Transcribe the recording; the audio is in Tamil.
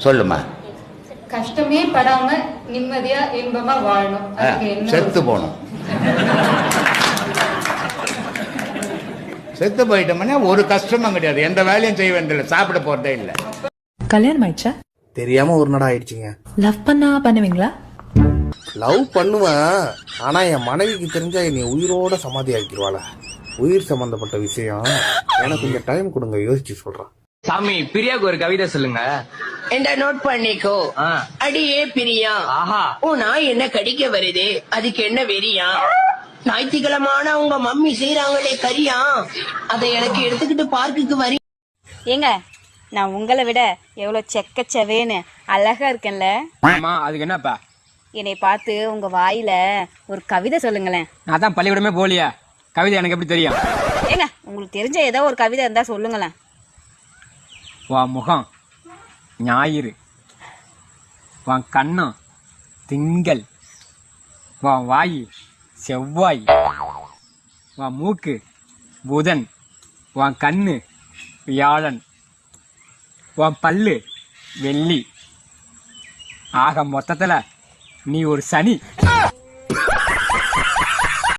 சொல்லுமா. கஷ்டமே படாம நிம்மதியா இன்பமா வாழணும். செத்து போகணும். செத்து போயிட்டோம்னா ஒரு கஷ்டமும் கிடையாது, எந்த வேலையும் செய்ய வேண்டியதில்லை, சாப்பிட போறதே இல்லை. கல்யாணம் ஆயிடுச்சா? தெரியாம ஒரு நடம் ஆயிடுச்சுங்க. லவ் பண்ணா பண்ணுவீங்களா? லவ் பண்ணுவேன், ஆனா என் மனைவிக்கு தெரிஞ்சா என்னை உயிரோட சமாதி ஆக்கிடுவாள. உயிர் சம்பந்தப்பட்ட விஷயம், எனக்கு கொஞ்சம் டைம் கொடுங்க, யோசிச்சு சொல்றேன். சாமி, பிரியாக்கு ஒரு கவிதை சொல்லுங்க. என்ன நோட் பண்ணிக்கோ. அடியே பிரியா, ஆஹா, ஓ நாய் என்ன கடிக்க வருது, அதுக்கு என்ன வெறியா? ஞாயிற்றுக்கிழமான உங்க மம்மி செய்யறாங்களே கரியா, அதை எனக்கு எடுத்துக்கிட்டு பார்க்குக்கு வரி. ஏங்க, நான் உங்களை விட எவ்வளவு செக்கச்சவேன்னு அழகா இருக்கேன்ல? ஆமா, அதுக்கு என்னப்பா? என்னை பார்த்து உங்க வாயில ஒரு கவிதை சொல்லுங்களேன். நான் தான் பள்ளிக்கூடமே போலியா, கவிதை எனக்கு எப்படி தெரியும்? ஏங்க, உங்களுக்கு தெரிஞ்ச ஏதோ ஒரு கவிதை இருந்தா சொல்லுங்களேன். வா முகம் ஞாயிறு, வா கண்ணம் திங்கள், வா வாய் செவ்வாய், வா மூக்கு புதன், வா கண்ணு வியாழன், வா பல்லு வெள்ளி. ஆக மொத்தத்துல நீ ஒரு சனி.